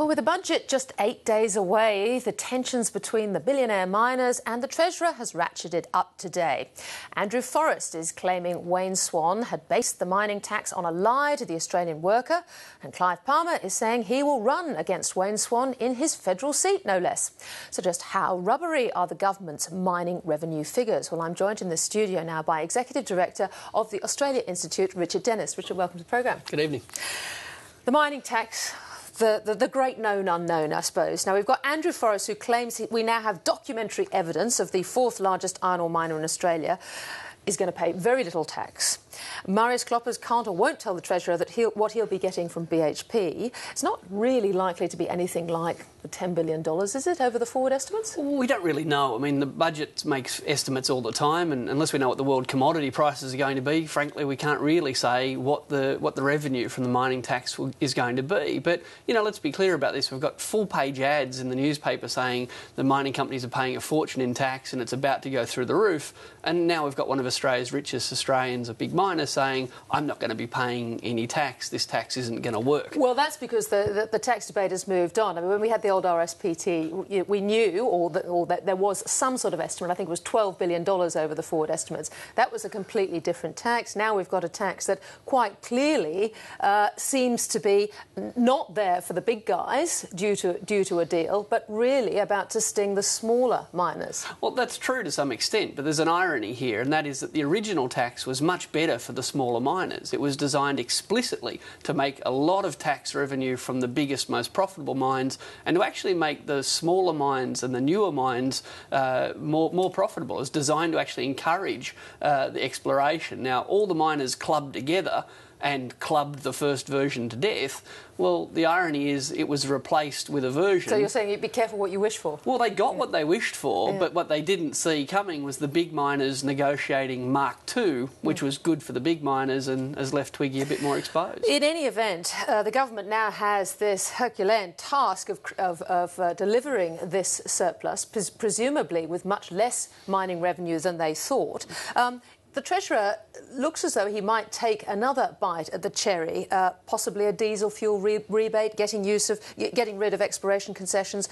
Well, with the budget just 8 days away, the tensions between the billionaire miners and the Treasurer has ratcheted up today. Andrew Forrest is claiming Wayne Swan had based the mining tax on a lie to the Australian worker, and Clive Palmer is saying he will run against Wayne Swan in his federal seat, no less. So just how rubbery are the government's mining revenue figures? Well, I'm joined in the studio now by Executive Director of the Australia Institute, Richard Dennis. Richard, welcome to the programme. Good evening. The mining tax, the great known unknown, I suppose. Now, we've got Andrew Forrest, who claims we now have documentary evidence of the fourth largest iron ore miner in Australia is going to pay very little tax. Marius Kloppers can't or won't tell the Treasurer that what he'll be getting from BHP. It's not really likely to be anything like the $10 billion, is it, over the forward estimates? Well, we don't really know. I mean, the budget makes estimates all the time, and unless we know what the world commodity prices are going to be, frankly, we can't really say what the revenue from the mining tax is going to be. But, you know, let's be clear about this. We've got full-page ads in the newspaper saying the mining companies are paying a fortune in tax and it's about to go through the roof. And now we've got one of Australia's richest Australians, a big miner, saying, I'm not going to be paying any tax. This tax isn't going to work. Well, that's because the tax debate has moved on. I mean, when we had the old RSPT, we knew, or that there was some sort of estimate. I think it was $12 billion over the forward estimates. That was a completely different tax. Now we've got a tax that quite clearly seems to be not there for the big guys due to a deal, but really about to sting the smaller miners. Well, that's true to some extent, but there's an irony here, and that is that the original tax was much better for the smaller miners. It was designed explicitly to make a lot of tax revenue from the biggest, most profitable mines and to actually make the smaller mines and the newer mines more profitable. It was designed to actually encourage the exploration. Now, all the miners clubbed together and clubbed the first version to death. Well, the irony is it was replaced with a version. So you're saying you'd be careful what you wish for? Well, they got what they wished for, but what they didn't see coming was the big miners negotiating Mark II, which was good for the big miners and has left Twiggy a bit more exposed. In any event, the government now has this Herculean task of delivering this surplus, presumably with much less mining revenue than they thought. The Treasurer looks as though he might take another bite at the cherry, possibly a diesel fuel rebate, getting rid of exploration concessions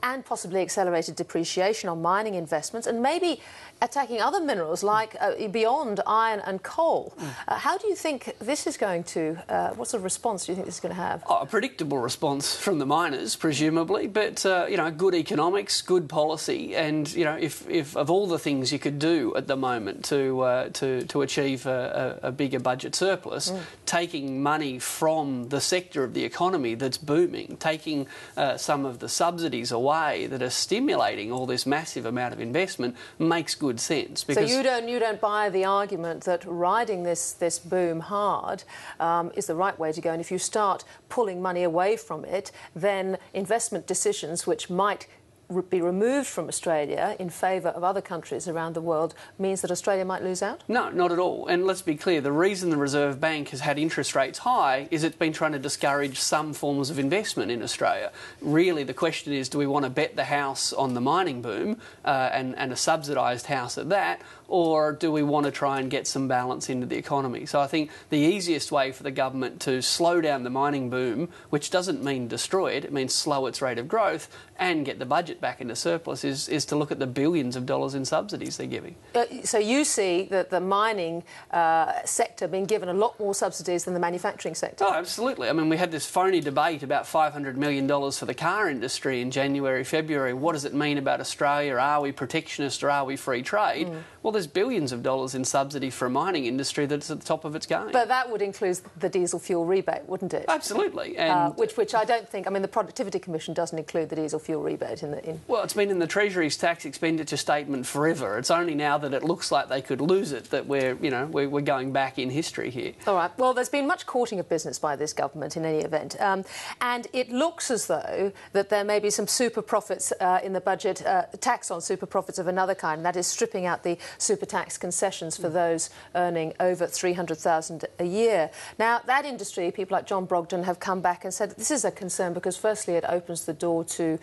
and possibly accelerated depreciation on mining investments, and maybe attacking other minerals like beyond iron and coal. How do you think this is going to... what sort of response do you think this is going to have? Oh, a predictable response from the miners, presumably, but, you know, good economics, good policy, and, you know, if of all the things you could do at the moment to achieve a bigger budget surplus, taking money from the sector of the economy that's booming, taking some of the subsidies away that are stimulating all this massive amount of investment makes good sense. Because so you don't buy the argument that riding this boom hard is the right way to go, and if you start pulling money away from it, then investment decisions which might be removed from Australia in favour of other countries around the world means that Australia might lose out? No, not at all. And let's be clear, the reason the Reserve Bank has had interest rates high is it's been trying to discourage some forms of investment in Australia. Really, the question is, do we want to bet the house on the mining boom and a subsidised house at that, or do we want to try and get some balance into the economy? So I think the easiest way for the government to slow down the mining boom, which doesn't mean destroy it, it means slow its rate of growth and get the budget back into surplus, is to look at the billions of dollars in subsidies they're giving. So you see that the mining sector being given a lot more subsidies than the manufacturing sector? Oh, absolutely. I mean, we had this phony debate about $500 million for the car industry in January, February. What does it mean about Australia? Are we protectionist or are we free trade? Well, there's billions of dollars in subsidy for a mining industry that's at the top of its game. But that would include the diesel fuel rebate, wouldn't it? Absolutely. And which I don't think... I mean, the Productivity Commission doesn't include the diesel fuel rebate in... Well, it's been in the Treasury's tax expenditure statement forever. It's only now that it looks like they could lose it that we're going back in history here. All right. Well, there's been much courting of business by this government in any event. And it looks as though that there may be some super profits in the budget, tax on super profits of another kind, and that is stripping out the super tax concessions for those earning over $300,000 a year. Now, that industry, people like John Brogden have come back and said that this is a concern because, firstly, it opens the door to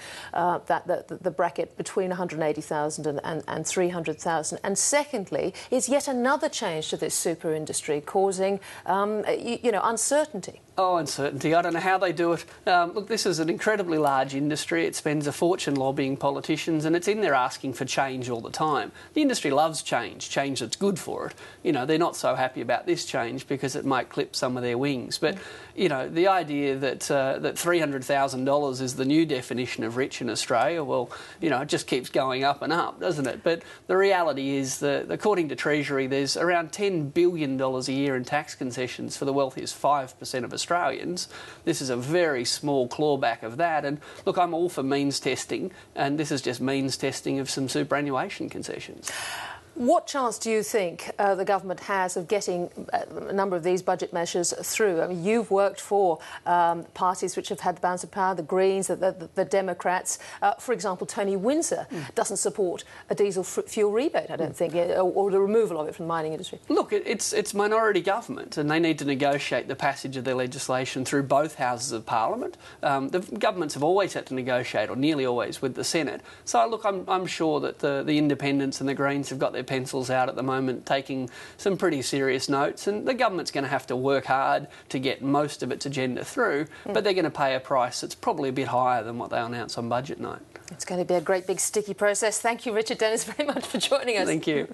the bracket between 180,000 and 300,000. And secondly, is yet another change to this super industry causing, uncertainty. Oh, uncertainty. I don't know how they do it. Look, this is an incredibly large industry. It spends a fortune lobbying politicians, and it's in there asking for change all the time. The industry loves change that's good for it. They're not so happy about this change because it might clip some of their wings. But, the idea that $300,000 is the new definition of rich in Australia, well, it just keeps going up and up, doesn't it? But the reality is that, according to Treasury, there's around $10 billion a year in tax concessions for the wealthiest 5% of Australians. This is a very small clawback of that. And look, I'm all for means testing, and this is just means testing of some superannuation concessions. What chance do you think the government has of getting a number of these budget measures through? I mean, you've worked for parties which have had the balance of power, the Greens, the Democrats. For example, Tony Windsor doesn't support a diesel fuel rebate, I don't think, or the removal of it from the mining industry. Look, it's minority government, and they need to negotiate the passage of their legislation through both houses of Parliament. The governments have always had to negotiate, or nearly always, with the Senate. So, look, I'm sure that the independents and the Greens have got their pencils out at the moment, taking some pretty serious notes, and the government's going to have to work hard to get most of its agenda through, but they're going to pay a price that's probably a bit higher than what they announce on budget night. It's going to be a great big sticky process. Thank you, Richard Dennis, very much for joining us. Thank you.